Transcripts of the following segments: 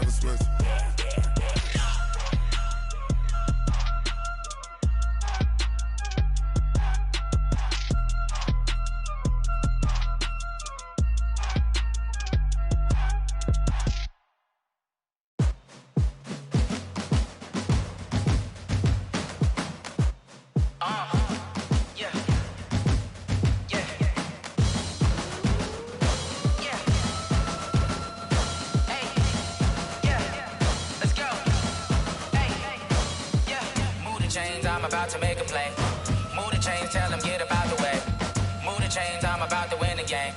never switch. I'm about to make a play. Move the chains, tell them get about the way. Move the chains, I'm about to win the game.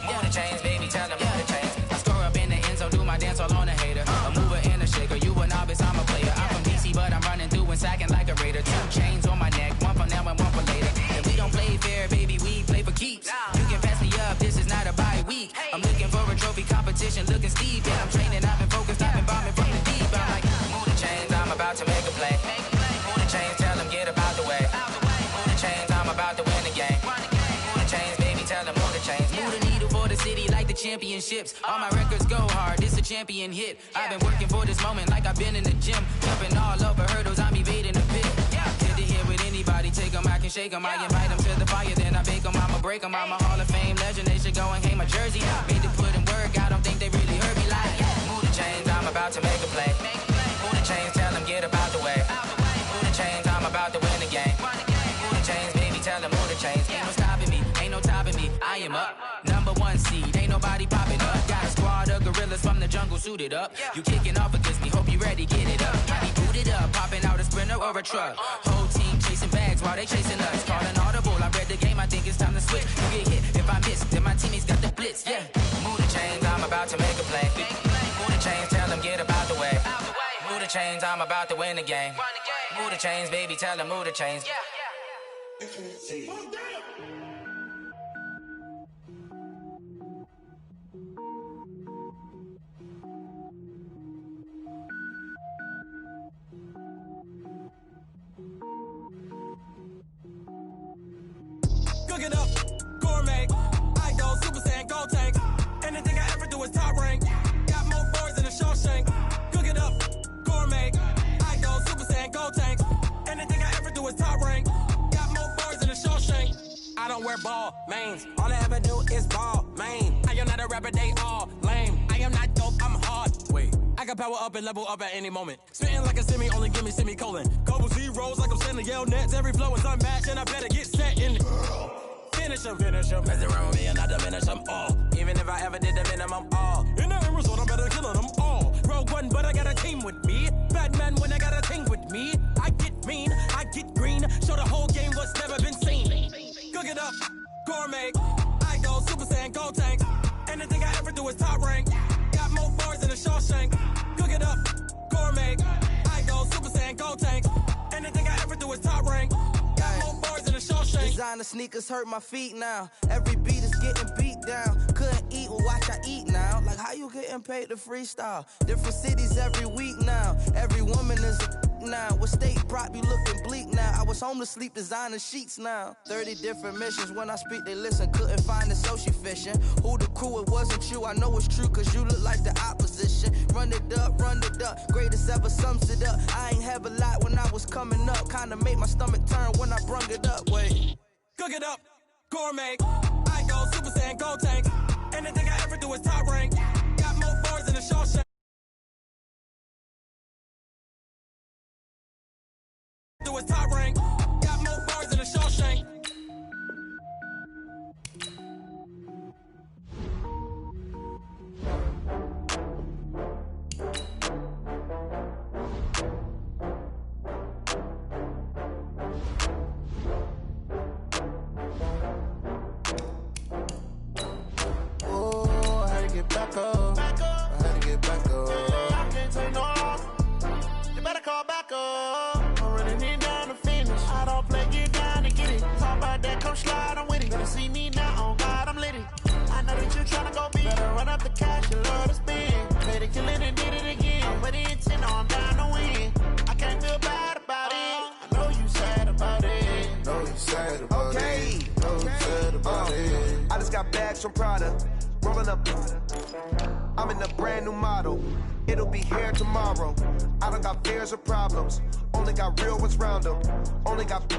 Move the chains, baby, tell them move the chains. I score up in the end zone, do my dance all on a hater. A mover and a shaker, you a novice, I'm a player. I'm from DC, but I'm running through and sacking like a raider. 2 chains on my neck, one for now and one for later. And we don't play fair, baby, we play for keeps. You can pass me up, this is not a bye week. I'm looking for a trophy competition, looking steep. Yeah, I'm training, I've been focused, I've been bombing from the deep. I'm like, move the chains, I'm about to make a play. Move the chains, tell them get about the way. Move the chains, I'm about to win the game. Move the chains, baby, tell them move the chains. Move the needle for the city like the championships. All my records go hard, this a champion hit. I've been working for this moment like I've been in the gym. Jumping all over hurdles, I'm evading the pit. Hit to hit with anybody, take them, I can shake them. I invite them to the fire, then I bake them, I'ma break them. I'm a Hall of Fame legend, they should go and hang my jersey. Made to put in work, I don't think they really heard me like, move the chains, I'm about to make a play. Move the chains, tell them get about the way. Move the chains, I'm about to win the game. Move the chains, baby, tell them move the chains. Ain't no stopping me, ain't no topping me, I am up. Number 1 seed, ain't nobody popping up. Got a squad of gorillas from the jungle suited up. You kicking off against me, hope you ready, get it up. I be booted up, popping out a Sprinter or a truck. Whole team chasing bags while they chasing us. Calling audible, I read the game, I think it's time to switch. You get hit, if I miss, then my teammates got the blitz, yeah. Move the chains, I'm about to make a play. Move the chains, tell them get about the way. Move the chains, I'm about to win the game. Move the chains, baby, tell them move the chains. Cooking up, gourmet. I go Super Saiyan, go tank. Anything I ever do is top rank. Got more boys than a Shawshank. Cooking up, gourmet. I go Super Saiyan, go tank. Anything I ever do is top rank. Got more boys than a Shawshank. I don't wear ball mains. All I ever do is ball main. I am not a rapper, they all lame. I am not dope, I'm hard. Wait, I can power up and level up at any moment. Spitting like a semi, only give me semicolon. Couple zeros like I'm sending yell nets. Every flow is unmatched and I better get set in. Finish them. Mess around with me and I diminish them all. Even if I ever did the minimum, all. In the end result, I'm better killing them all. Rogue One, but I got a team with me. Batman when I got a team with me. I get mean, I get green. Show the whole game what's never been seen. Cook it up, gourmet. I go Super Saiyan, go tank. Anything I ever do is top rank. Got more boys than a Shawshank. Cook it up, gourmet. I go Super Saiyan, go tank. Anything I ever do is top rank. Got more boys than a Shawshank. Designer sneakers hurt my feet now. Every beat is getting beat down. Couldn't eat, well watch I eat now. Like how you getting paid to freestyle? Different cities every week now. Every woman is a now. What state prop you looking bleak now? I was home to sleep designer sheets now. 30 different missions. When I speak they listen. Couldn't find the social fishing. Who the crew? It wasn't you. I know it's true cause you look like the opposition. Run it up. Greatest ever sums it up. I ain't have a lot when I was coming up. Kinda made my stomach turn when I brung it up. Wait. Cook it up, gourmet. I go Super Saiyan, go tank. Anything I ever do is top rank. Got more boys than a Shawshank. Do is top rank. Got more boys than a Shawshank. Back up. I had to get back up. I can't take no loss. You better call back up. I'm running it down to finish. I don't play, get down to get it. Talk about that, come slide, I'm with it. Better see me now, on God, I'm lit it. I know that you tryna go big. Better run up the cash, you love to spend. Better kill it and did it again. I'm with the intent, I'm down to win. I can't feel bad about it. I know you sad about it. Know you sad about it. Know you sad about it. I just got bags from Prada. Rolling up. I'm in a brand new model. It'll be here tomorrow. I don't got fears or problems. Only got real ones round them. Only got...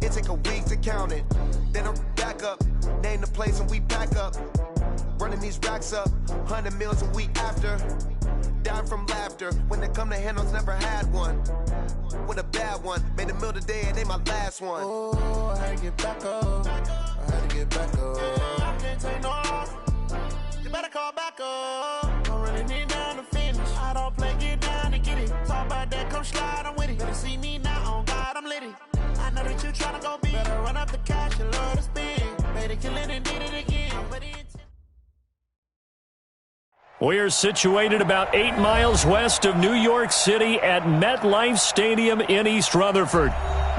It take a week to count it. Then I'm back up. Name the place and we pack up. Running these racks up. 100 meals a week after. Dying from laughter. When they come to handles, never had one. With a bad one. Made a meal today and they my last one. Oh, I had to get back up. I had to get back up. I can't take no loss. You better call back up. Don't really need down to finish. I don't play, get down to get it. Talk about that, come slide, I'm with it. Better see me now, on God, I'm litty. I know that you tryna go big. Better run up the cash and love to spend. Made it, kill it, and did it again. But we are situated about 8 miles west of New York City at MetLife Stadium in East Rutherford.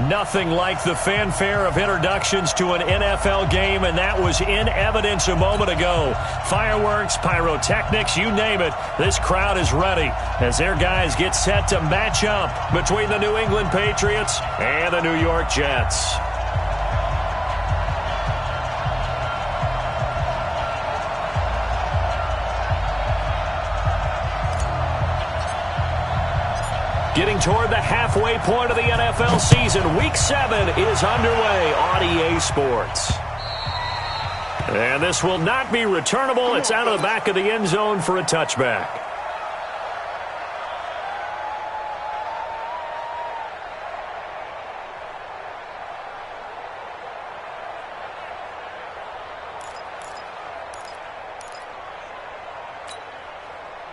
Nothing like the fanfare of introductions to an NFL game, and that was in evidence a moment ago. Fireworks, pyrotechnics, you name it. This crowd is ready as their guys get set to match up between the New England Patriots and the New York Jets. Getting toward the halfway point of the NFL season, Week 7 is underway on EA Sports. And this will not be returnable. It's out of the back of the end zone for a touchback.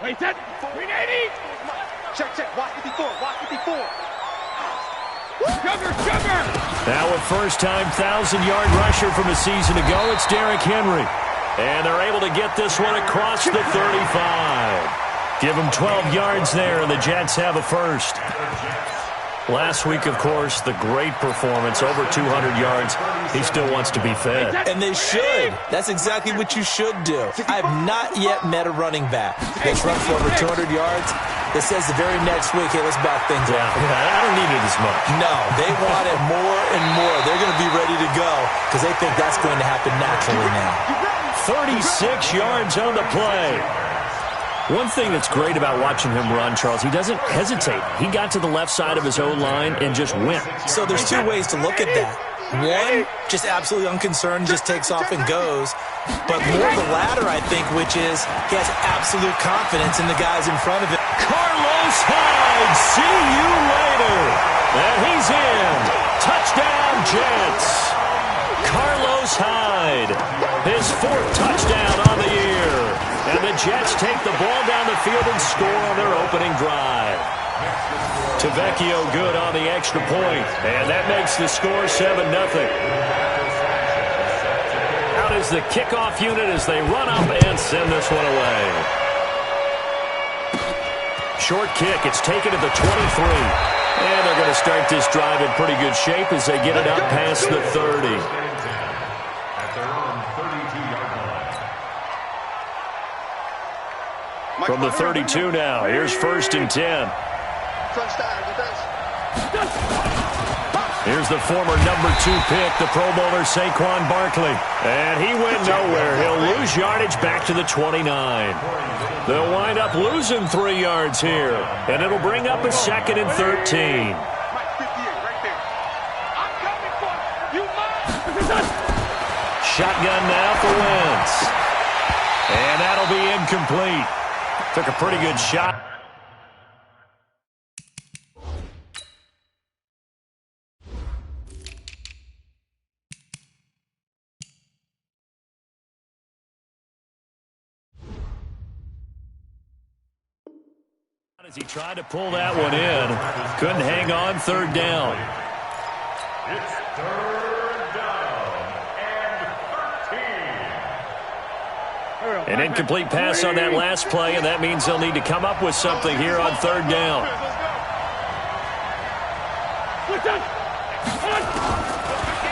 Wait, set. 380. Check, check. Watch 54. Watch 54. Sugar. Now a first-time 1,000-yard rusher from a season ago, it's Derrick Henry. And they're able to get this one across the 35. Give them 12 yards there, and the Jets have a first. Last week, of course, the great performance, over 200 yards. He still wants to be fed. And they should. That's exactly what you should do. I have not yet met a running back that's run for over 200 yards that says the very next week, hey, let's back things up. I don't need it as much. No, they want it more and more. They're going to be ready to go because they think that's going to happen naturally now. 36 yards on the play. One thing that's great about watching him run, Charles, he doesn't hesitate. He got to the left side of his own line and just went. So there's two ways to look at that. One, just absolutely unconcerned, just takes off and goes. But more the latter, I think, which is he has absolute confidence in the guys in front of him. Carlos Hyde, see you later. And he's in. Touchdown, Jets. Carlos Hyde, his 4th touchdown on the year. And the Jets take the ball down the field and score on their opening drive. Tavecchio good on the extra point, and that makes the score 7-0. Out is the kickoff unit as they run up and send this one away. Short kick, it's taken at the 23. And they're going to start this drive in pretty good shape as they get it up past the 30. From the 32 now, here's 1st and 10. Here's the former number 2 pick, the Pro Bowler Saquon Barkley. And he went nowhere. He'll lose yardage back to the 29. They'll wind up losing 3 yards here. And it'll bring up a 2nd and 13. Shotgun now for Wentz. And that'll be incomplete. Took a pretty good shot. As he tried to pull that one in, couldn't hang on. 3rd down. It's 3rd down and 13. An incomplete pass on that last play, and that means they'll need to come up with something here on 3rd down.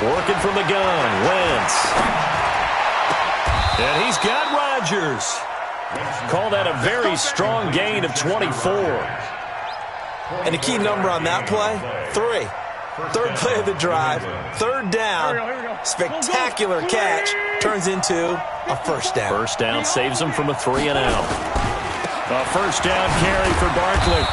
Working from the gun, Wentz. And he's got Rodgers. Call that a very strong gain of 24. And the key number on that play, 3. 3rd play of the drive, 3rd down, Spectacular catch turns into a first down. First down saves them from a 3-and-out. A first down carry for Barkley.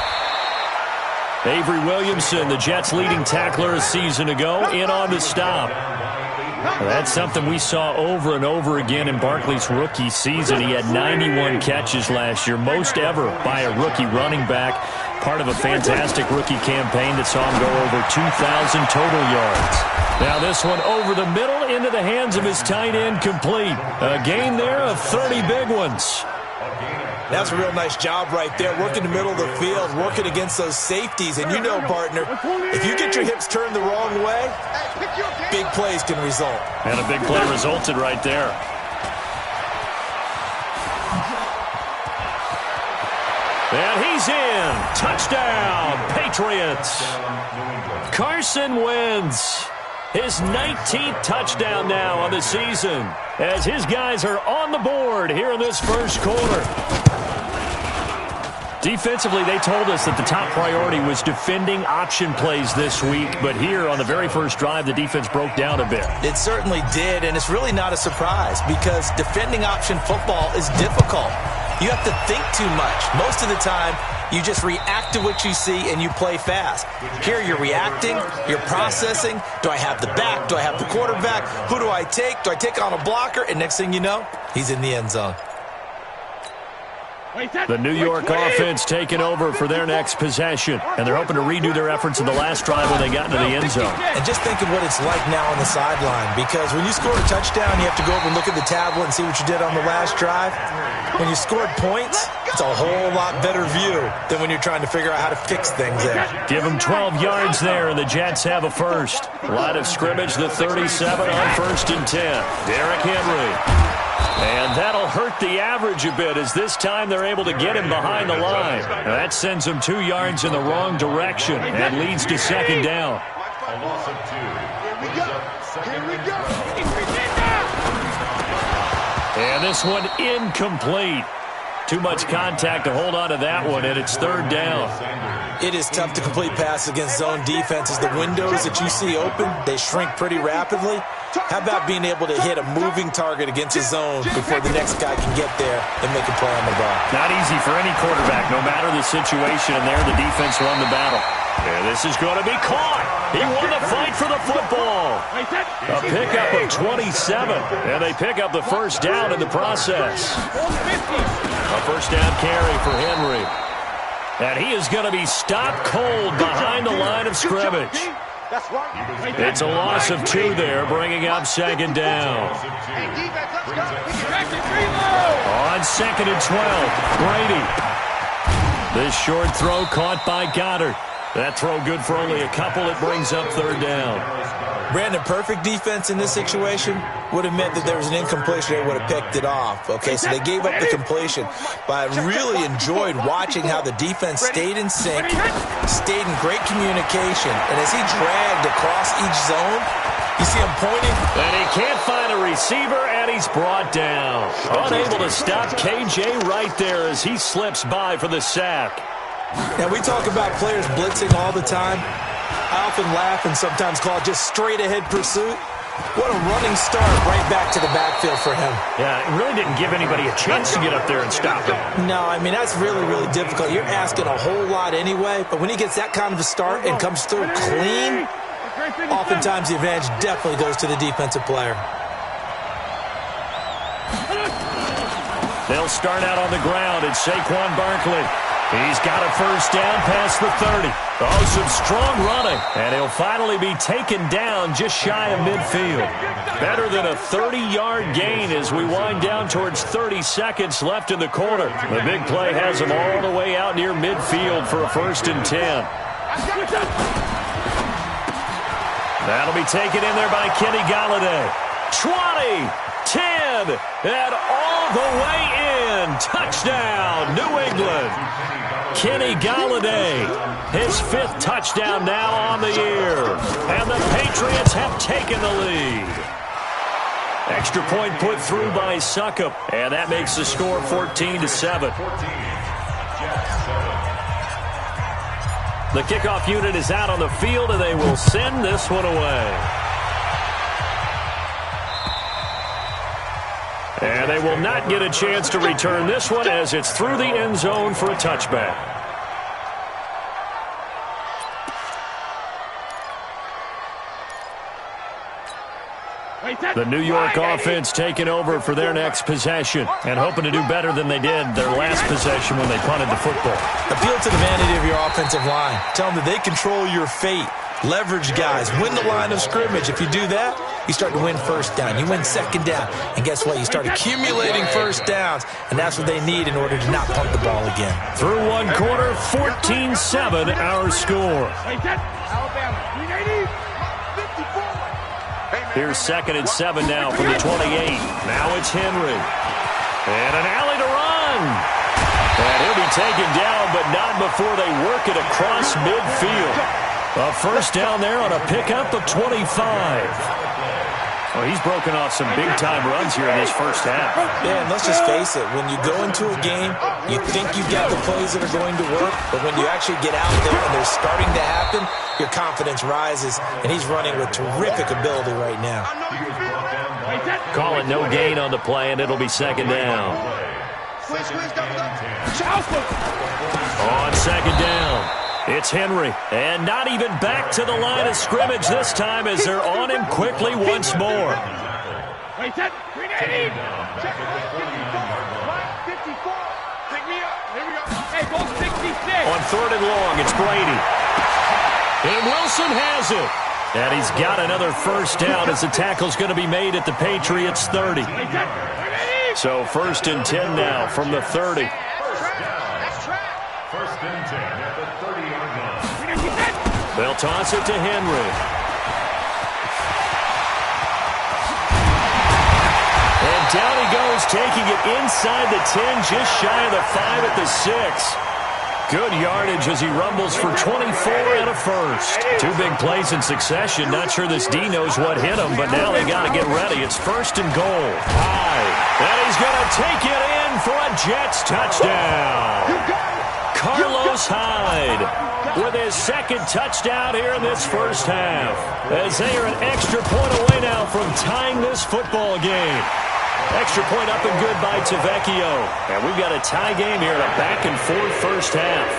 Avery Williamson, the Jets' leading tackler a season ago, in on the stop. Well, that's something we saw over and over again in Barkley's rookie season. He had 91 catches last year, most ever by a rookie running back, part of a fantastic rookie campaign that saw him go over 2,000 total yards. Now this one over the middle into the hands of his tight end, complete. A gain there of 30 big ones. That's a real nice job right there, working the middle of the field, working against those safeties. And you know, partner, if you get your hips turned the wrong way, big plays can result. And a big play resulted right there. And he's in. Touchdown, Patriots. Carson Wentz, his 19th touchdown now on the season, as his guys are on the board here in this first quarter. Defensively, they told us that the top priority was defending option plays this week, but here on the very first drive, the defense broke down a bit. It certainly did, and it's really not a surprise because defending option football is difficult. You have to think too much. Most of the time, you just react to what you see and you play fast. Here you're reacting, you're processing. Do I have the back? Do I have the quarterback? Who do I take? Do I take on a blocker? And next thing you know, he's in the end zone. The New York offense taking over for their next possession, and they're hoping to redo their efforts in the last drive when they got into the end zone. And just think of what it's like now on the sideline, because when you score a touchdown, you have to go over and look at the tablet and see what you did on the last drive. When you scored points, it's a whole lot better view than when you're trying to figure out how to fix things there. Give them 12 yards there, and the Jets have a first. Line of scrimmage, the 37 on 1st and 10. Derrick Henry. And that'll hurt the average a bit, as this time they're able to get him behind the line. Now that sends him 2 yards in the wrong direction and leads to second down. A loss of 2. Here we go. And this one incomplete. Too much contact to hold on to that one, and it's third down. It is tough to complete passes against zone defenses. The windows that you see open, they shrink pretty rapidly. How about being able to hit a moving target against a zone before the next guy can get there and make a play on the ball? Not easy for any quarterback, no matter the situation, and there the defense won the battle. And this is going to be caught. He won the fight for the football. A pickup of 27, and they pick up the first down in the process. A first down carry for Henry. And he is going to be stopped cold behind the line of scrimmage. It's a loss of 2 there, bringing up second down. On 2nd and 12, Brady. This short throw caught by Goddard. That throw good for only a couple. It brings up third down. Brandon, perfect defense in this situation would have meant that there was an incompletion. They would have picked it off. Okay, so they gave up the completion. But I really enjoyed watching how the defense stayed in sync, stayed in great communication. And as he dragged across each zone, you see him pointing. And he can't find a receiver, and he's brought down. Unable to stop KJ right there as he slips by for the sack. Now, we talk about players blitzing all the time. I often laugh and sometimes call it just straight-ahead pursuit. What a running start right back to the backfield for him. Yeah, it really didn't give anybody a chance to get up there and stop him. No, I mean, that's really, really difficult. You're asking a whole lot anyway, but when he gets that kind of a start and comes through clean, oftentimes the advantage definitely goes to the defensive player. They'll start out on the ground, and Saquon Barkley. He's got a first down past the 30. Oh, some strong running. And he'll finally be taken down just shy of midfield. Better than a 30-yard gain as we wind down towards 30 seconds left in the quarter. The big play has him all the way out near midfield for a 1st and 10. That'll be taken in there by Kenny Golladay. 20, 10, and all the way in. Touchdown, New England. Kenny Golladay, his 5th touchdown now on the year. And the Patriots have taken the lead. Extra point put through by Succop, and that makes the score 14-7. The kickoff unit is out on the field, and they will send this one away. And they will not get a chance to return this one as it's through the end zone for a touchback. The New York offense taking over for their next possession and hoping to do better than they did their last possession when they punted the football. Appeal to the vanity of your offensive line. Tell them that they control your fate. Leverage guys. Win the line of scrimmage. If you do that, you start to win first down. You win second down. And guess what? You start accumulating first downs. And that's what they need in order to not pump the ball again. Through one quarter, 14-7 our score. Here's 2nd and 7 now from the 28. Now it's Henry. And an alley to run. And he'll be taken down, but not before they work it across midfield. A first down there on a pickup of 25. Well, he's broken off some big-time runs here in this first half. Yeah, and let's just face it. When you go into a game, you think you've got the plays that are going to work, but when you actually get out there and they're starting to happen, your confidence rises, and he's running with terrific ability right now. Call it no gain on the play, and it'll be 2nd down. On 2nd down. It's Henry, and not even back to the line of scrimmage this time as they're on him quickly once more. Wait, set, 380. Check 54. Pick me up. Here we go. Hey, go 66. On 3rd and long, it's Brady. And Wilson has it. And he's got another first down as the tackle's going to be made at the Patriots' 30. So 1st and 10 now from the 30. 1st and 10 at the 30-yard line. They'll toss it to Henry. And down he goes, taking it inside the 10, just shy of the 5 at the 6. Good yardage as he rumbles for 24 and a first. 2 big plays in succession. Not sure this D knows what hit him, but now they got to get ready. It's 1st and goal. High. And he's going to take it in for a Jets touchdown. Carlos Hyde with his 2nd touchdown here in this first half. As they are an extra point away now from tying this football game. Extra point up and good by Tavecchio. And we've got a tie game here in a back-and-forth first half.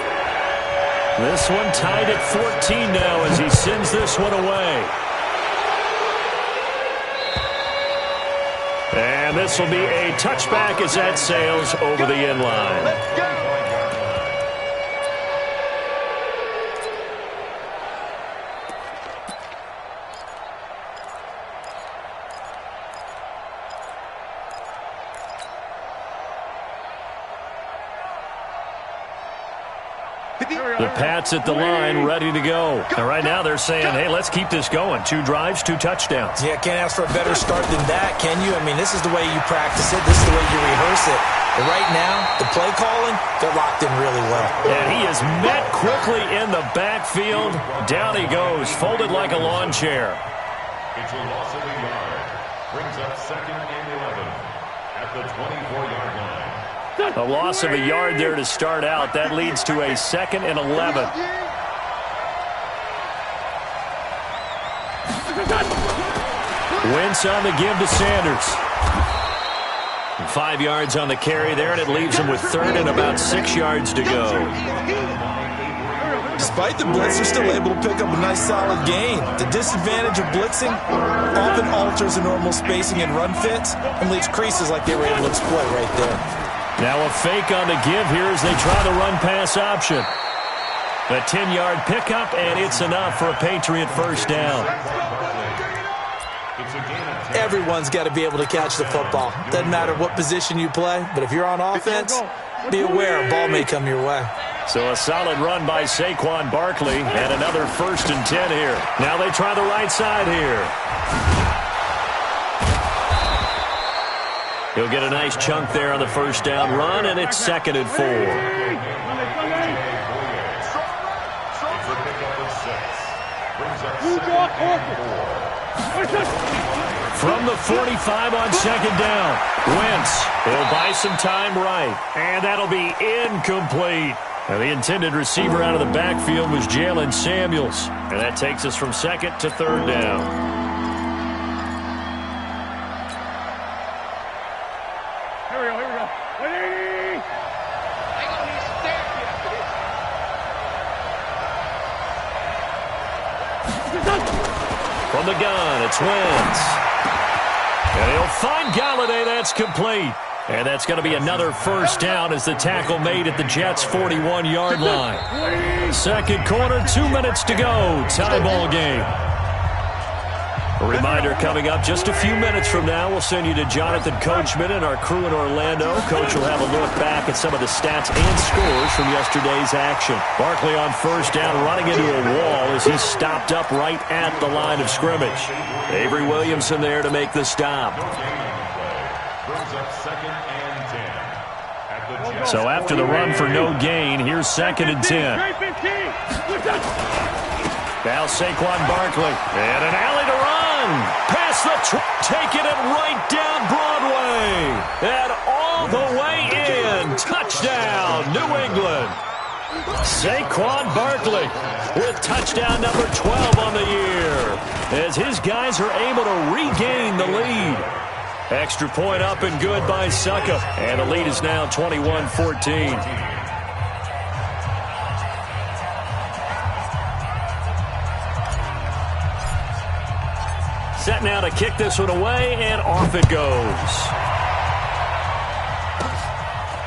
This one tied at 14 now as he sends this one away. And this will be a touchback as that sails over the end line. Let's go. The Pats at the line, ready to go. And right now they're saying, hey, let's keep this going. 2 drives, 2 touchdowns. Yeah, can't ask for a better start than that, can you? I mean, this is the way you practice it. This is the way you rehearse it. But right now, the play calling, they're locked in really well. And he is met quickly in the backfield. Down he goes, folded like a lawn chair. It's a loss of a yard. Brings up 2nd and 11 at the 24-yard line. A loss of a yard there to start out. That leads to a 2nd and 11. Wentz on the give to Sanders. 5 yards on the carry there, and it leaves him with 3rd and about 6 yards to go. Despite the blitz, they're still able to pick up a nice solid gain. The disadvantage of blitzing often alters the normal spacing and run fits and leaves creases like they were able to exploit right there. Now a fake on the give here as they try the run-pass option. A 10-yard pickup, and it's enough for a Patriot first down. Everyone's got to be able to catch the football. Doesn't matter what position you play, but if you're on offense, be aware a ball may come your way. So a solid run by Saquon Barkley, and another 1st and 10 here. Now they try the right side here. He'll get a nice chunk there on the first down run, and it's 2nd and 4. From the 45 on 2nd down, Wentz, he'll buy some time right, and that'll be incomplete. Now the intended receiver out of the backfield was Jalen Samuels, and that takes us from 2nd to 3rd down. From the gun, it's Wentz. And he'll find Galladay. That's complete. And that's going to be another first down as the tackle made at the Jets' 41-yard line. Second quarter, 2 minutes to go. Tie ball game. A reminder coming up just a few minutes from now. We'll send you to Jonathan Coachman and our crew in Orlando. Coach will have a look back at some of the stats and scores from yesterday's action. Barkley on first down, running into a wall as he's stopped up right at the line of scrimmage. Avery Williamson there to make the stop. So after the run for no gain, here's 2nd and 10. Now Saquon Barkley. And an alley to run. Past the taking it right down Broadway. And all the way in. Touchdown, New England. Saquon Barkley with touchdown number 12 on the year. As his guys are able to regain the lead. Extra point up and good by Sucka. And the lead is now 21-14. Set now to kick this one away, and off it goes.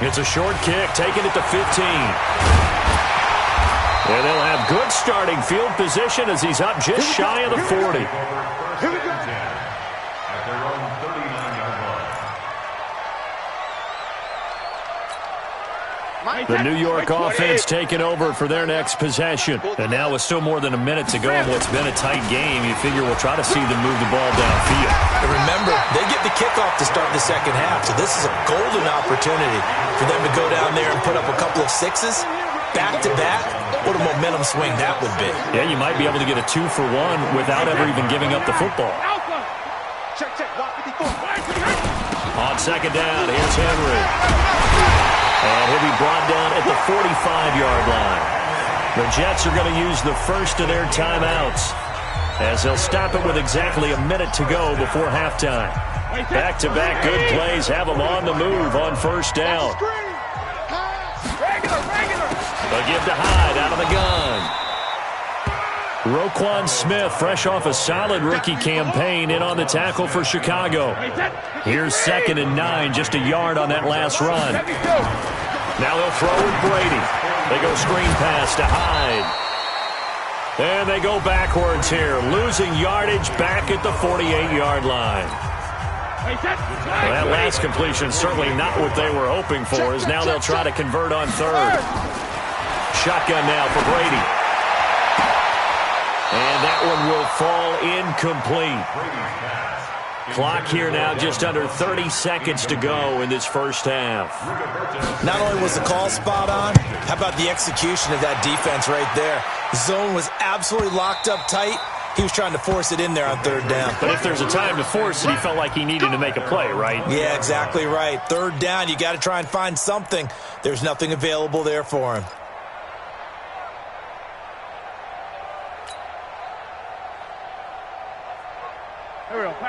It's a short kick, taking it to 15. And they'll have good starting field position as he's up just shy of the 40. Here we go. At their own 39-yard line. The New York offense taking over for their next possession. And now with still more than a minute to go in what's been a tight game, you figure we'll try to see them move the ball downfield. And remember, they get the kickoff to start the second half, so this is a golden opportunity for them to go down there and put up a couple of sixes back-to-back. What a momentum swing that would be. Yeah, you might be able to get a 2-for-1 without ever even giving up the football. On second down, here's Henry. And he'll be brought down at the 45-yard line. The Jets are going to use the first of their timeouts as they'll stop it with exactly a minute to go before halftime. Back-to-back good plays have them on the move on first down. They'll give to Hyde out of the gun. Roquan Smith, fresh off a solid rookie campaign, in on the tackle for Chicago. Here's 2nd and 9, just a yard on that last run. Now they'll throw with Brady. They go screen pass to Hyde. And they go backwards here, losing yardage back at the 48-yard line. Well, that last completion certainly not what they were hoping for, as now they'll try to convert on third. Shotgun now for Brady. And that one will fall incomplete. Clock here now just under 30 seconds to go in this first half. Not only was the call spot on, how about the execution of that defense right there? Zone was absolutely locked up tight. He was trying to force it in there on third down. But if there's a time to force it, he felt like he needed to make a play, right? Yeah, exactly right. Third down, you got to try and find something. There's nothing available there for him.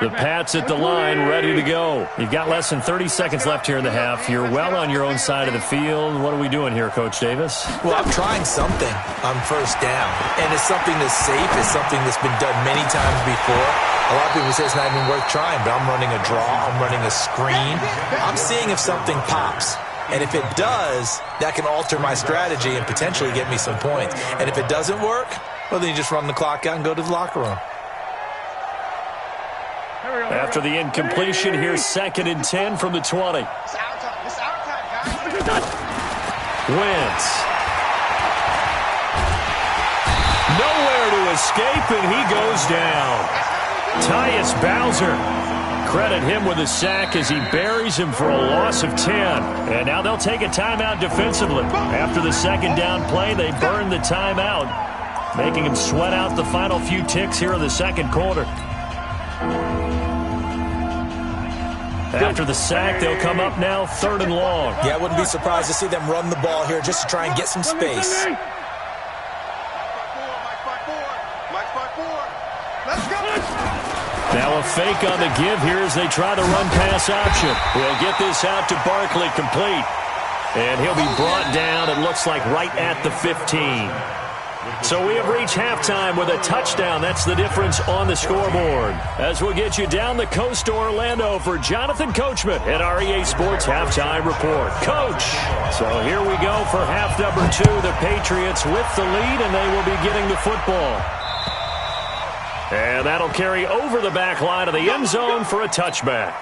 The Pats at the line, ready to go. You've got less than 30 seconds left here in the half. You're well on your own side of the field. What are we doing here, Coach Davis? Well, I'm trying something on first down. And it's something that's safe. It's something that's been done many times before. A lot of people say it's not even worth trying, but I'm running a draw. I'm running a screen. I'm seeing if something pops. And if it does, that can alter my strategy and potentially get me some points. And if it doesn't work, well, then you just run the clock out and go to the locker room. After the incompletion, here's 2nd and 10 from the 20. It's our time. It's our time, guys. Wentz. Nowhere to escape, and he goes down. Tyus Bowser. Credit him with a sack as he buries him for a loss of 10. And now they'll take a timeout defensively. After the second down play, they burn the timeout, making him sweat out the final few ticks here in the second quarter. After the sack, they'll come up now 3rd and long. Yeah, I wouldn't be surprised to see them run the ball here just to try and get some space. Now a fake on the give here as they try to run pass option. We'll get this out to Barkley, complete. And he'll be brought down, it looks like, right at the 15. So we have reached halftime with a touchdown. That's the difference on the scoreboard. As we'll get you down the coast to Orlando for Jonathan Coachman at REA Sports Halftime Report. Coach, so here we go for half number 2. The Patriots with the lead, and they will be getting the football. And that'll carry over the back line of the end zone for a touchback.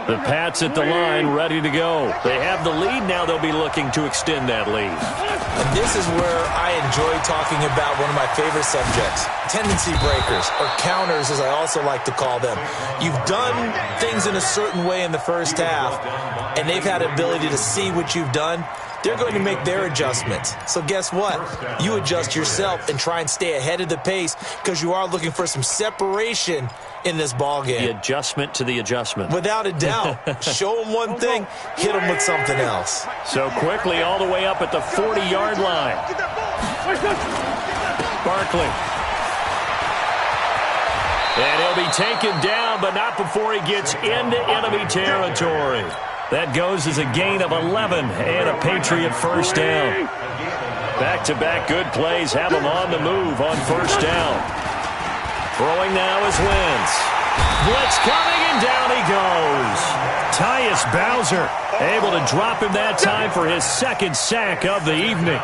The Pats at the line, ready to go. They have the lead. Now they'll be looking to extend that lead. And this is where I enjoy talking about one of my favorite subjects, tendency breakers, or counters as I also like to call them. You've done things in a certain way in the first half, and they've had the ability to see what you've done. They're going to make their adjustments. So guess what? You adjust yourself and try and stay ahead of the pace because you are looking for some separation in this ball game. The adjustment to the adjustment. Without a doubt. Show them one thing, hit them with something else. So quickly all the way up at the 40-yard line. Barkley. And he'll be taken down, but not before he gets into enemy territory. That goes as a gain of 11 and a Patriot first down. Back-to-back good plays have him on the move on first down. Throwing now is Wentz. Blitz coming, and down he goes. Tyus Bowser able to drop him that time for his second sack of the evening.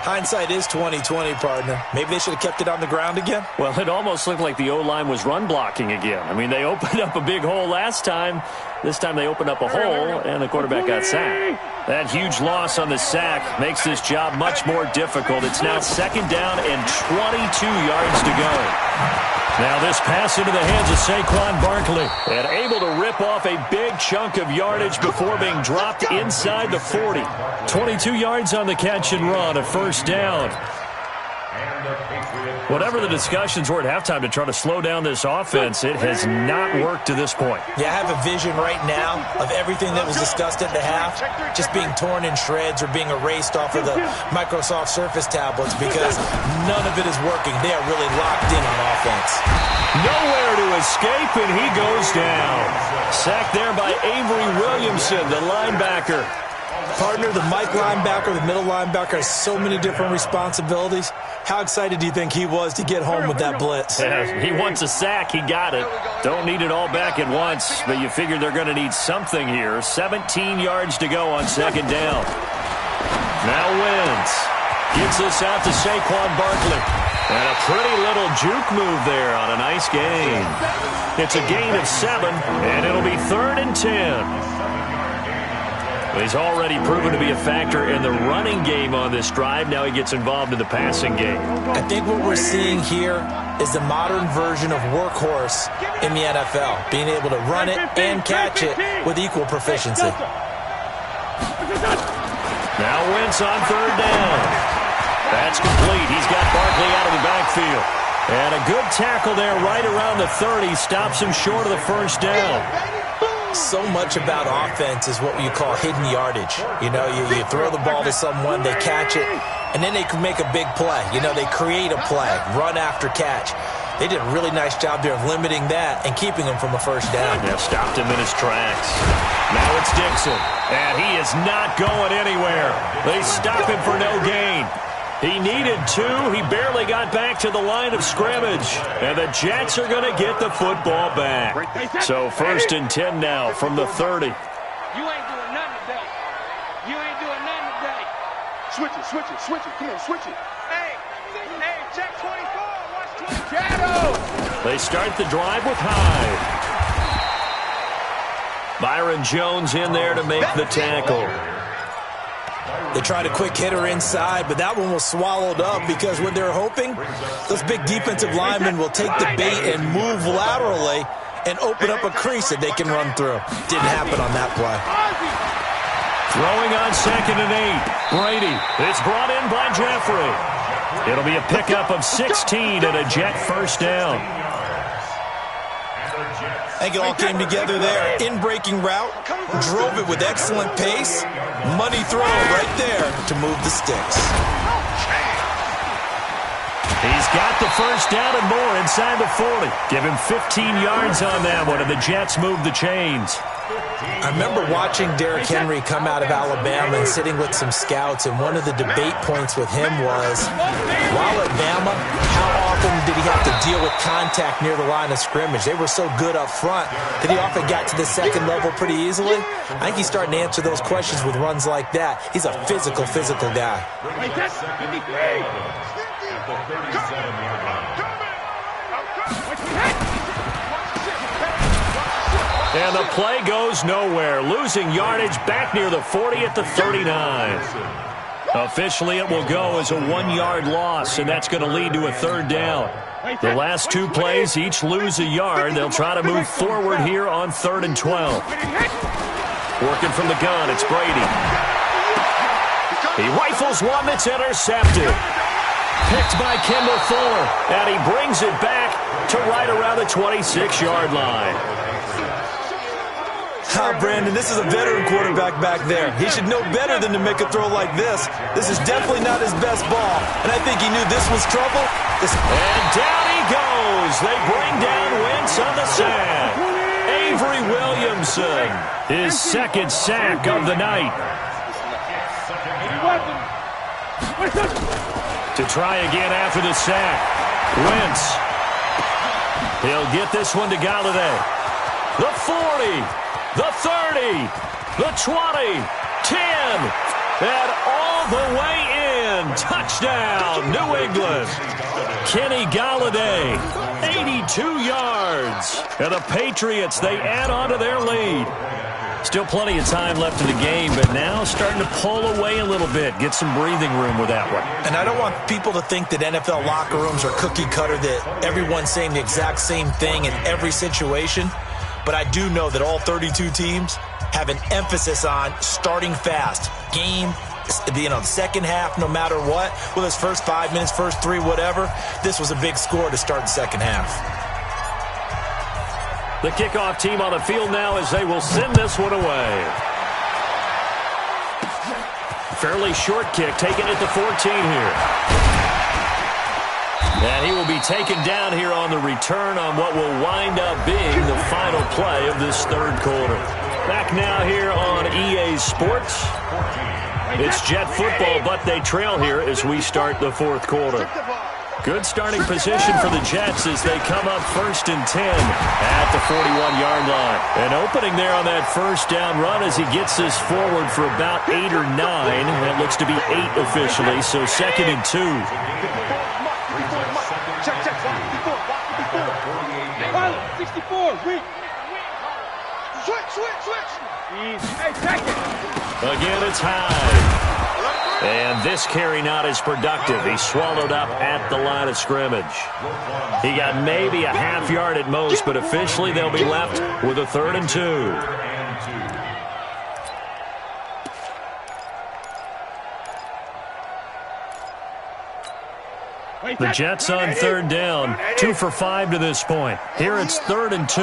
Hindsight is 20/20, partner. Maybe they should have kept it on the ground again. Well, it almost looked like the O-line was run blocking again. I mean, they opened up a big hole last time. This time they opened up a hole, and the quarterback got sacked. That huge loss on the sack makes this job much more difficult. It's now second down and 22 yards to go. Now this pass into the hands of Saquon Barkley, and able to rip off a big chunk of yardage before being dropped inside the 40. 22 yards on the catch and run, a first down. Whatever the discussions were at halftime to try to slow down this offense, it has not worked to this point. Yeah, I have a vision right now of everything that was discussed at the half just being torn in shreds or being erased off of the Microsoft Surface tablets because none of it is working. They are really locked in on offense. Nowhere to escape, and he goes down. Sacked there by Avery Williamson, the linebacker. Partner, the Mike linebacker, the middle linebacker has so many different responsibilities. How excited do you think he was to get home with that blitz? Yeah, he wants a sack. He got it. Don't need it all back at once, but you figure they're going to need something here. 17 yards to go on second down. Now Wentz gets this out to Saquon Barkley. And a pretty little juke move there on a nice gain. It's a gain of 7, and it'll be 3rd and 10. He's already proven to be a factor in the running game on this drive. Now he gets involved in the passing game. I think what we're seeing here is the modern version of workhorse in the NFL, being able to run it and catch it with equal proficiency. Now Wentz on 3rd down. That's complete. He's got Barkley out of the backfield. And a good tackle there right around the 30. Stops him short of the first down. So much about offense is what you call hidden yardage. You know, you throw the ball to someone, they catch it, and then they can make a big play. You know, they create a play, run after catch. They did a really nice job there of limiting that and keeping him from a first down. Yeah, stopped him in his tracks. Now it's Dixon, and he is not going anywhere. They stop him for no gain. He needed 2. He barely got back to the line of scrimmage. And the Jets are going to get the football back. So 1st and 10 now from the 30. You ain't doing nothing today. You ain't doing nothing today. Switch it, switch it, switch it. Come on, switch it. Hey, check 24. Watch 20. Shadow. They start the drive with Hyde. Byron Jones in there to make the tackle. They tried a quick hitter inside, but that one was swallowed up because what they're hoping, those big defensive linemen will take the bait and move laterally and open up a crease that they can run through. Didn't happen on that play. Throwing on 2nd and 8. Brady. It's brought in by Jeffrey. It'll be a pickup of 16 and a Jet first down. I think it all came together there. In-breaking route, drove it with excellent pace. Money throw right there to move the sticks. He's got the first down and more inside the 40. Give him 15 yards on that one, and the Jets move the chains. I remember watching Derrick Henry come out of Alabama and sitting with some scouts, and one of the debate points with him was, while at Bama, how often did he have to deal with contact near the line of scrimmage? They were so good up front that he often got to the second level pretty easily. I think he's starting to answer those questions with runs like that. He's a physical guy. And the play goes nowhere. Losing yardage back near the 40 at the 39. Officially, it will go as a 1-yard loss, and that's going to lead to a third down. The last two plays each lose a yard. They'll try to move forward here on 3rd and 12. Working from the gun, it's Brady. He rifles one that's intercepted. Picked by Kendall Fuller, and he brings it back to right around the 26-yard line. Brandon, this is a veteran quarterback back there. He should know better than to make a throw like this. This is definitely not his best ball, and I think he knew this was trouble. And down he goes. They bring down Wentz on the sack. Avery Williamson, his second sack of the night. To try again after the sack. Wentz. He'll get this one to Galladay. The 40. The 30, the 20, 10, and all the way in. Touchdown, New England. Kenny Galladay, 82 yards. And the Patriots, they add on to their lead. Still plenty of time left in the game, but now starting to pull away a little bit. Get some breathing room with that one. And I don't want people to think that NFL locker rooms are cookie cutter, that everyone's saying the exact same thing in every situation. But I do know that all 32 teams have an emphasis on starting fast. Game, the second half, no matter what. Well, it's first 5 minutes, first 3, whatever. This was a big score to start the second half. The kickoff team on the field now as they will send this one away. Fairly short kick, taken at the 14 here. And he will be taken down here on the return on what will wind up being the final play of this third quarter. Back now here on EA Sports. It's Jet football, but they trail here as we start the fourth quarter. Good starting position for the Jets as they come up 1st and 10 at the 41-yard line. An opening there on that first down run as he gets this forward for about 8 or 9. That looks to be 8 officially, so 2nd and 2. Check. 64. Read. Switch. Hey, check it. Again, it's Hyde. And this carry not as productive. He's swallowed up at the line of scrimmage. He got maybe a half yard at most, but officially they'll be left with a 3rd and 2. The Jets on 3rd down, 2 for 5 to this point. Here it's 3rd and 2.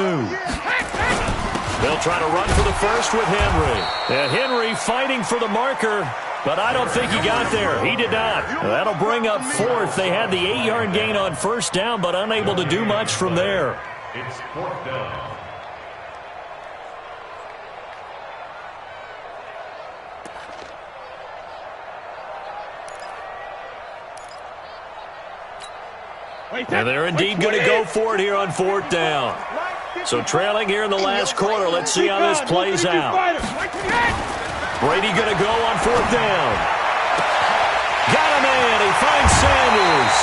They'll try to run for the first with Henry. And Henry fighting for the marker, but I don't think he got there. He did not. That'll bring up 4th. They had the 8-yard gain on first down, but unable to do much from there. It's 4th down. And they're indeed going to go for it here on 4th down. So trailing here in the last quarter. Let's see how this plays out. Brady going to go on 4th down. Got him in. He finds Sanders.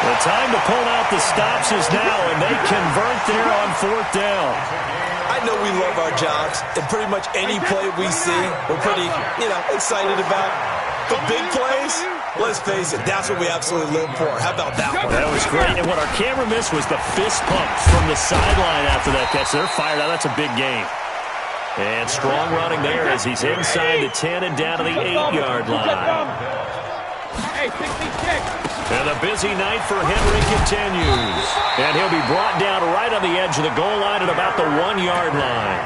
The time to pull out the stops is now, and they convert there on 4th down. I know we love our jobs, and pretty much any play we see, we're pretty, excited about. The big plays, let's face it, that's what we absolutely live for. How about that one? That was great, and what our camera missed was the fist pump from the sideline after that catch. They're fired out. That's a big game. And strong running there as he's inside the 10 and down to the 8-yard line. And the busy night for Henry continues. And he'll be brought down right on the edge of the goal line at about the 1-yard line.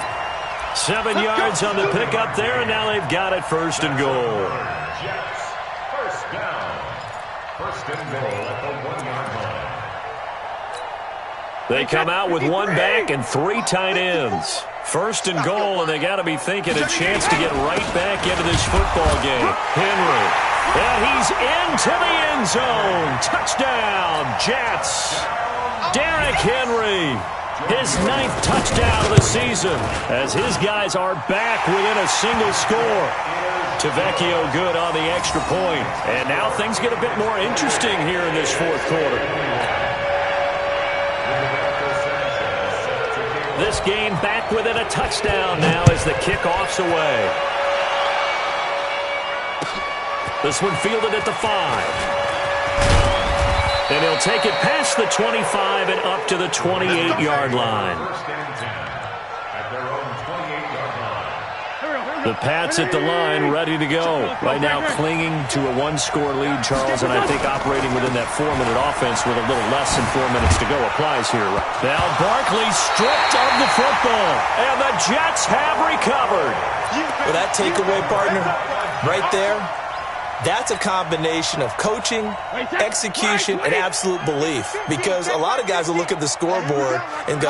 7 yards on the pickup there, and now they've got it 1st and goal. Jets, 1st down. 1st and goal at the 1-yard They come out with one back and 3 tight ends. First and goal, and they got to be thinking a chance to get right back into this football game. Henry, and he's into the end zone. Touchdown, Jets. Derrick Henry, his 9th touchdown of the season, as his guys are back within a single score. Tavecchio good on the extra point. And now things get a bit more interesting here in this fourth quarter. This game back within a touchdown now as the kickoff's away. This one fielded at the 5. And he'll take it past the 25 and up to the 28-yard line. The Pats at the line, ready to go. Right now clinging to a 1-score lead, Charles, and I think operating within that 4-minute offense with a little less than 4 minutes to go applies here. Now Barkley stripped of the football, and the Jets have recovered. Well, that takeaway, partner, right there, that's a combination of coaching, execution, and absolute belief. Because a lot of guys will look at the scoreboard and go,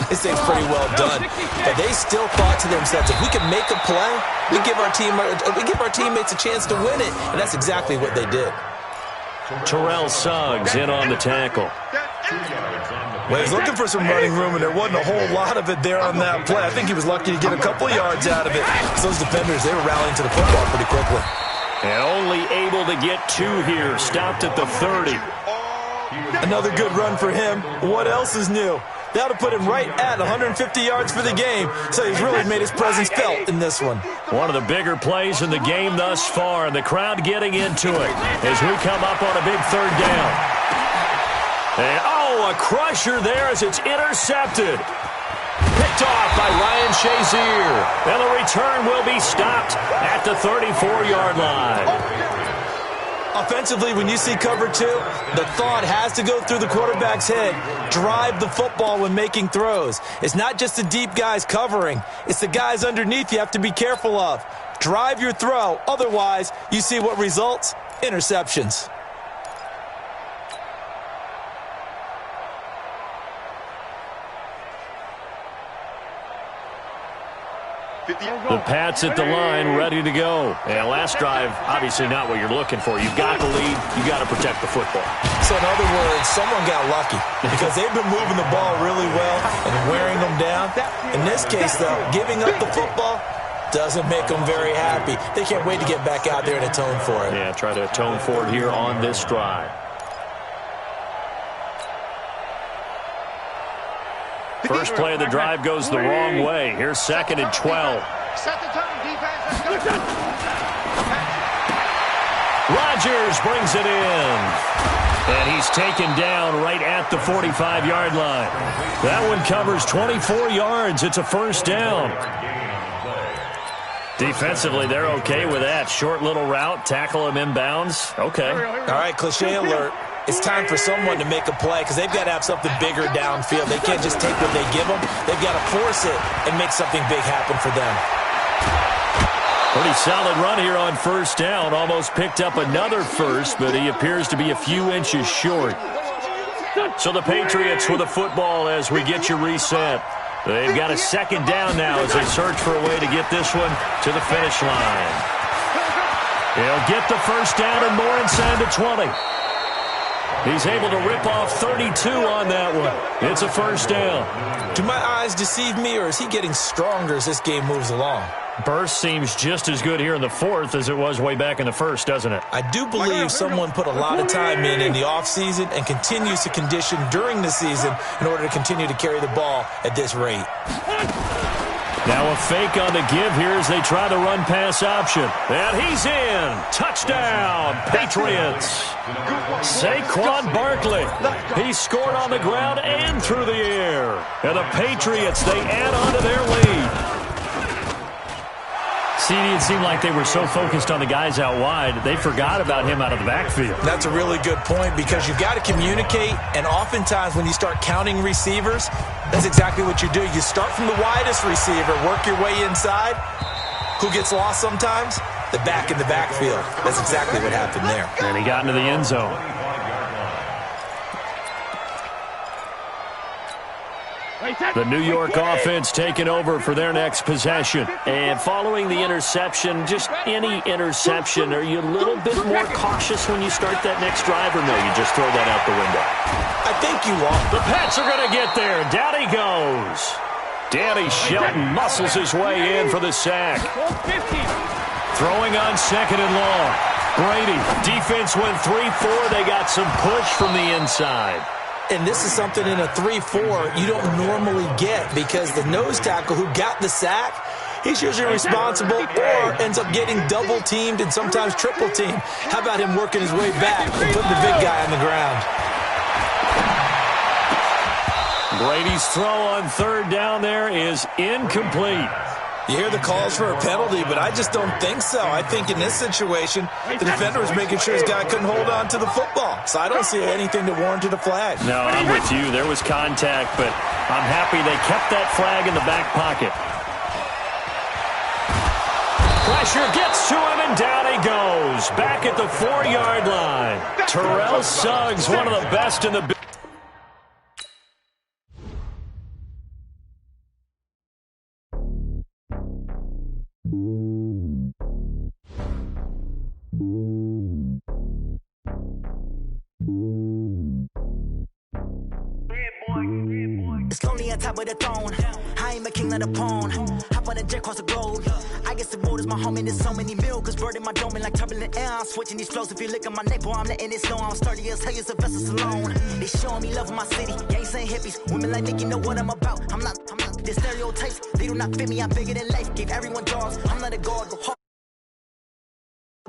this thing's pretty well done. But they still thought to themselves, if we can make a play, we give our teammates a chance to win it. And that's exactly what they did. Terrell Suggs in on the tackle. Well, he's looking for some running room, and there wasn't a whole lot of it there on that play. I think he was lucky to get a couple of yards out of it. So those defenders, they were rallying to the football pretty quickly. And only able to get 2 here. Stopped at the 30. Another good run for him. What else is new? That'll put him right at 150 yards for the game. So he's really made his presence felt in this one. One of the bigger plays in the game thus far. And the crowd getting into it as we come up on a big 3rd down. And, a crusher there as it's intercepted. Picked off by Ryan Shazier. And the return will be stopped at the 34-yard line. Offensively, when you see cover 2, the thought has to go through the quarterback's head. Drive the football when making throws. It's not just the deep guys covering. It's the guys underneath you have to be careful of. Drive your throw. Otherwise, you see what results? Interceptions. The Pats at the line, ready to go. And last drive, obviously not what you're looking for. You've got the lead. You've got to protect the football. So in other words, someone got lucky because they've been moving the ball really well and wearing them down. In this case, though, giving up the football doesn't make them very happy. They can't wait to get back out there and atone for it. Yeah, try to atone for it here on this drive. First play of the drive goes the wrong way. Here's 2nd and 12. Set the tone, defense. Let's go. Rodgers brings it in. And he's taken down right at the 45-yard line. That one covers 24 yards. It's a 1st down. Defensively, they're okay with that. Short little route, tackle him inbounds. Okay. All right, cliche alert. It's time for someone to make a play because they've got to have something bigger downfield. They can't just take what they give them. They've got to force it and make something big happen for them. Pretty solid run here on 1st down. Almost picked up another first, but he appears to be a few inches short. So the Patriots with the football as we get you reset. They've got a 2nd down now as they search for a way to get this one to the finish line. He'll get the 1st down and more inside the 20. He's able to rip off 32 on that one. It's a 1st down. Do my eyes deceive me, or is he getting stronger as this game moves along? Burst seems just as good here in the 4th as it was way back in the 1st, doesn't it? I do believe someone put a lot of time in the offseason and continues to condition during the season in order to continue to carry the ball at this rate. Now a fake on the give here as they try the run-pass option. And he's in. Touchdown, Patriots. Saquon Barkley. He scored on the ground and through the air. And the Patriots, they add on to their lead. CD, it seemed like they were so focused on the guys out wide, they forgot about him out of the backfield. That's a really good point because you've got to communicate, and oftentimes when you start counting receivers, that's exactly what you do. You start from the widest receiver, work your way inside. Who gets lost sometimes? The back in the backfield. That's exactly what happened there. And he got into the end zone. The New York offense taking over for their next possession. And following the interception, just any interception, are you a little bit more cautious when you start that next drive, or no, you just throw that out the window? I think you are. The Pats are going to get there. Down he goes. Danny Shelton muscles his way in for the sack. Throwing on 2nd and long. Brady, defense went 3-4. They got some push from the inside. And this is something in a 3-4 you don't normally get, because the nose tackle who got the sack, he's usually responsible or ends up getting double-teamed and sometimes triple-teamed. How about him working his way back and putting the big guy on the ground? Brady's throw on 3rd down there is incomplete. You hear the calls for a penalty, but I just don't think so. I think in this situation, the defender was making sure his guy couldn't hold on to the football. So I don't see anything that warranted a flag. No, I'm with you. There was contact, but I'm happy they kept that flag in the back pocket. Pressure gets to him, and down he goes. Back at the 4-yard line. Terrell Suggs, one of the best in the It's lonely on top of the throne. I ain't a king of the pawn. Hop on a jet across the globe. I guess the road is my home and there's so many milk. Bird in my dome and like turbulent air. I'm switching these flows. If you look at my neck, boy, I'm letting it slow. I'm sturdy as hell as a vessel alone. They showing me love in my city. Gang saying hippies. Women like Nick, you know what I'm about. I'm not. The stereotypes, they do not fit me. I'm bigger than life. Gave everyone dogs. I'm not a god. Go hard.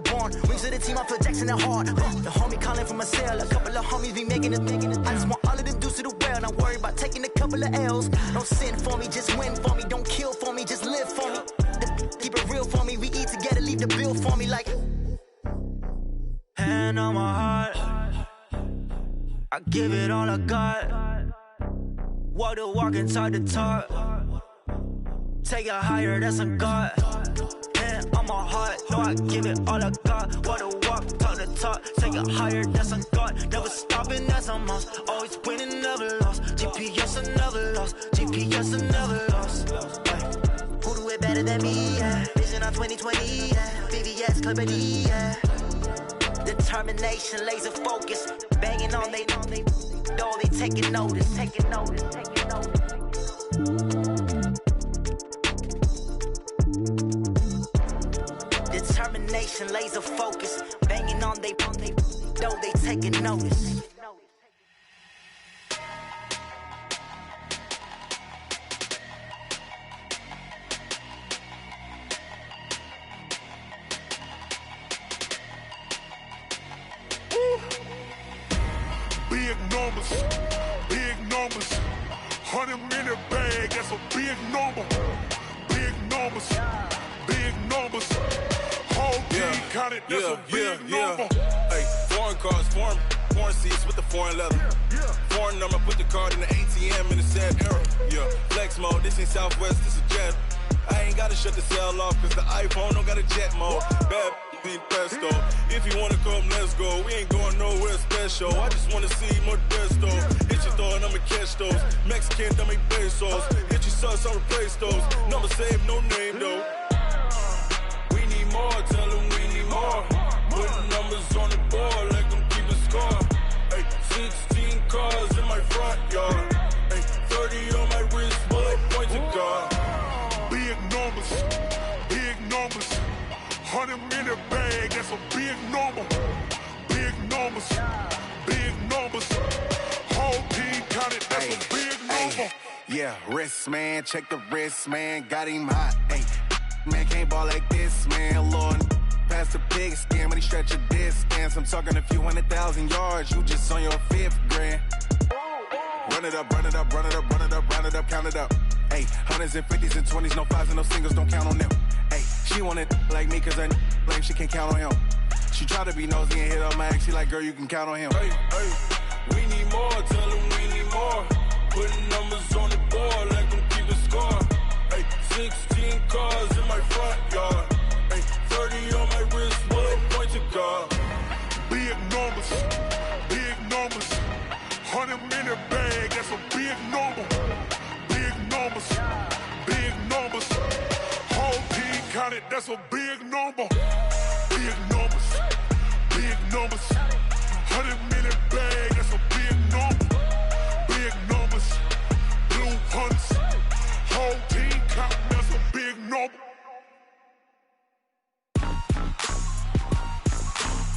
Born. Wings of the team, I feel Jackson and hard. The homie calling from a cell. A couple of homies be making it. I just want all of them dudes to the well. Not worry about taking a couple of L's. Don't sin for me, just win for me. Don't kill for me, just live for me. Keep it real for me. We eat together, leave the bill for me like. Hand on my heart. I give it all I got. Walk the walk and talk the talk. Take it higher, that's a God. On my heart, no, I give it all I got. Walk the walk, talk the talk, take it higher, that's a God. Never stopping, that's a must. Always winning, never lost. GPS, I never lost. GPS, I never lost. Who do it better than me? Yeah. Vision on 2020, yeah. VVS, Clippity, yeah. Determination, laser focus. Banging on they door, they taking notice, taking notice, taking notice. Determination, laser focus, banging on they door, they taking notice. Big numbers, 100-minute bag, that's a big number. Big numbers. Whole team counted, that's a big number. Hey, foreign cars, foreign seats with the foreign leather. Foreign number, put the card in the ATM in the sad era. Yeah, flex mode, this ain't Southwest, this is Jet. I ain't gotta shut the cell off, cause the iPhone don't got a jet mode. Bad be pesto. If you wanna come, let's go. We ain't going nowhere special. I just wanna see Modesto. Hit your thought, I'ma catch those. Mexican, I make pesos. Hit your sus, I'll replace those. Number saved, no name though. We need more, tell them we need more. Putting numbers on the board like I'm keeping score. Hey, 16 cars in my front yard. Hey, 30 on my wrist, bullet point to God. Big numbers, 100-minute bag, that's a big number. Big numbers, whole team counted, that's a big number. Yeah, wrist man, check the wrist man, got him hot. Ay, man can't ball like this, man. Lord, past the pig skin when he stretch a distance. I'm talking a few 100,000 yards, you just on your 5th grand. Run it up, count it up. Ay, 100s and 50s and 20s, no 5s and no singles, don't count on them. Ay, she want it like me, cause her blame she can't count on him. She try to be nosy and hit up my ex, she like, girl, you can count on him. Hey, we need more, tell them we need more. Putting numbers on the board like I'm keeping score. Hey, 16 cars in my front yard. Hey, 30 on my wrist, bullet point to God. Big numbers, 100-minute bag, that's a big number. that's a big number. Big numbers, big numbers. 100-minute bag, that's a big number. Big numbers, blue hunts. Whole team counting, that's a big number.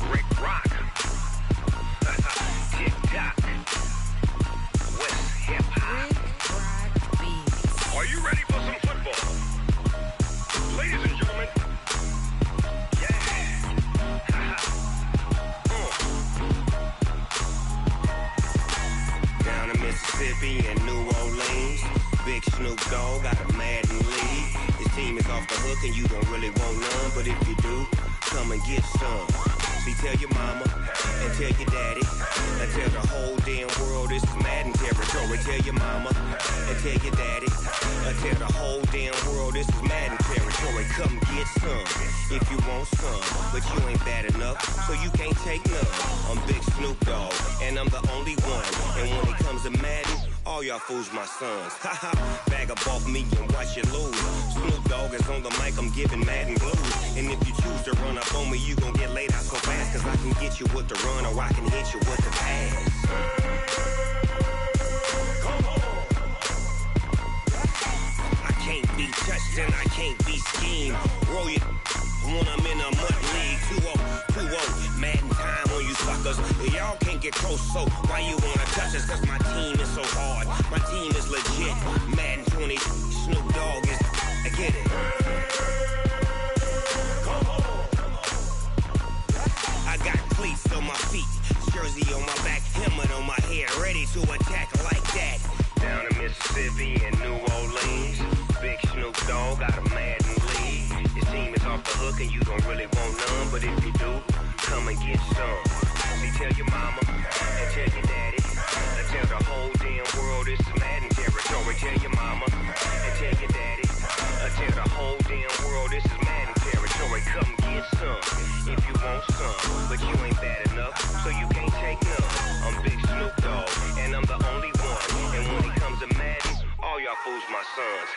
Rick Rock. TikTok. West Hip Hop. Are you ready for some football? Ladies and gentlemen. Down in Mississippi and New Orleans, Big Snoop Dogg got a Madden league. His team is off the hook and you don't really want none, but if you do, come and get some. See, tell your mama and tell your daddy and tell the whole damn world this is Madden territory. Tell your mama and tell your daddy and tell the whole damn world this is Madden territory. Come get some if you want some, but you ain't bad enough, so you can't take none. I'm Big Snoop Dogg and I'm the only one, and when it comes to Madden, all y'all fools my sons. Haha, bag up off me and watch you lose. Snoop Dogg is on the mic, I'm giving Madden blues. And if you choose to run up on me, you gon' get laid out so fast, cause I can get you with the run or I can hit you with the pass. Come on. I can't be touched and I can't be schemed. Roll it when I'm in a mud league. 2-0, Madden time on you suckers. Y'all can't get close, so why you wanna touch us? Cause my team is so hard, my team is legit. Madden 20, Snoop Dogg is, I get it. Come on. I got cleats on my feet, jersey on my back, helmet on my head, ready to attack like that. Down in Mississippi and New Orleans, Big Snoop Dogg got a Madden league. His team is off the hook and you don't really want none, but if you do, come and get some. See, tell your mama and tell your daddy and tell the whole damn world this is Madden territory. Tell your mama and tell your daddy and tell the whole damn world this is Madden territory. Come get some if you want some, but you ain't bad enough, so you can't take none. I'm Big Snoop Dogg and I'm the only one, and when it comes to Madden, all y'all fools my sons.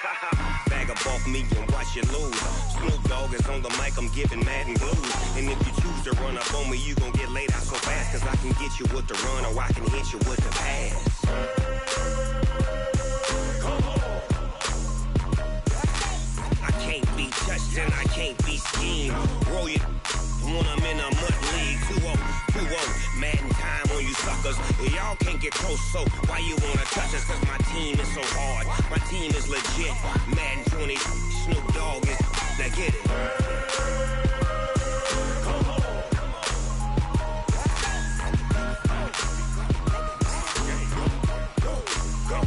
Bag up off me and watch you lose. Snoop Dogg is on the mic, I'm giving Madden blues. And if you choose to run up on me, you gon' get laid out so fast, cause I can get you with the run or I can hit you with the pass. Come on. I can't be touched and I can't be schemed. Roll it when I'm in a mud league. 2-0, Madden time on you suckers. Y'all can't get close, so why you wanna touch us? Cause my team is so hard, my team is legit. Madden 20, Snoop Dogg is, now get it. Come on. Go.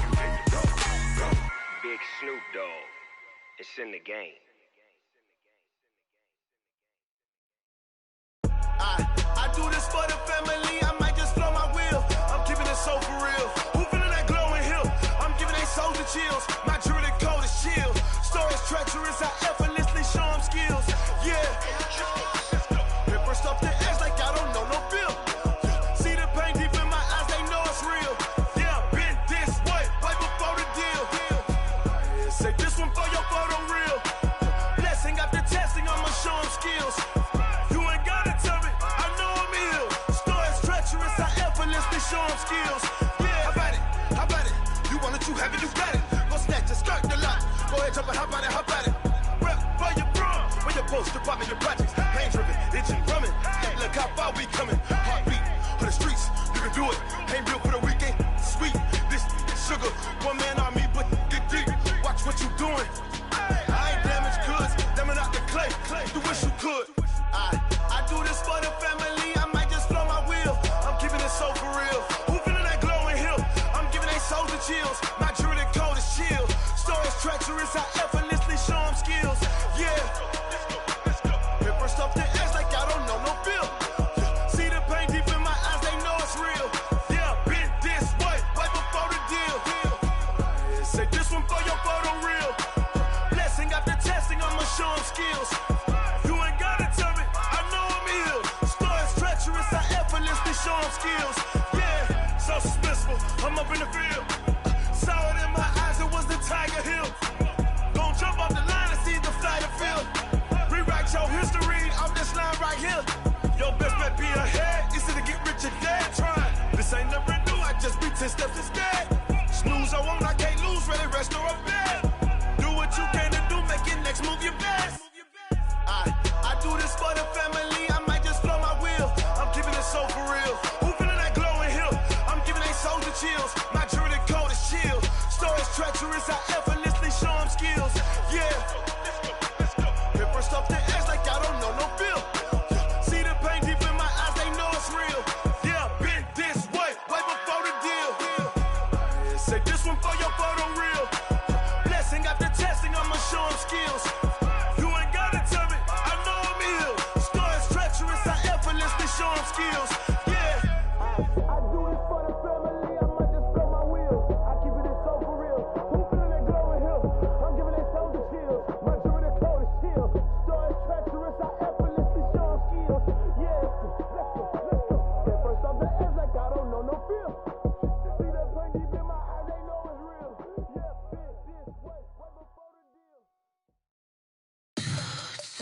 Big Snoop Dogg, it's in the game. I do this for the family, I might just blow my wheel. I'm keeping it so for real. Who feeling that glowing hill? I'm giving they soldier chills. My jewelry cold is chill. Stories treacherous, I effortlessly show them skills. Yeah. Paper stuff the edge like I don't know no bill. See the pain deep in my eyes, they know it's real. Yeah, been this way, right before the deal. Say this one for your photo reel. Blessing after testing, I'ma show them skills. Show them skills. Yeah, how about it? You want it, you have it, you got it. Go snatch it, skirt the lot. Go ahead, jump it, how about it? Rep for your bro, for your post, your pop, your projects. Pain driven, itching, drumming. Look how far we coming. Heartbeat for the streets, you can do it. Ain't built for the weekend, sweet. This sugar, one man army, but get deep. Watch what you doing. I ain't damaged goods, damn out the clay. You wish you could. I do this for the family, I might just blow my wheel. I'm keeping it so for real. Who feeling that glowing hill? I'm giving they soldier chills. My jewelry cold is chill. Stories treacherous, I effortlessly show them skills. Yeah. Paper stuff the edge like I don't know no bill. See the pain deep in my eyes, they know it's real. Yeah, been this way, right before the deal. Say this one for your photo reel. Blessing after testing, I'ma show them skills. Show them skills, yeah, so suspenseful. I'm up in the field, saw it in my eyes, it was the Tiger Hill. Gon' jump off the line and see the flight of field. Rewrite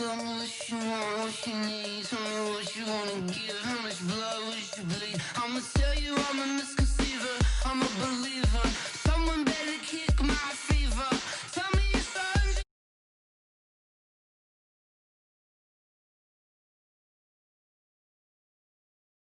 Tell me what you want, what you need. Tell me what you wanna give. How much blood would you bleed?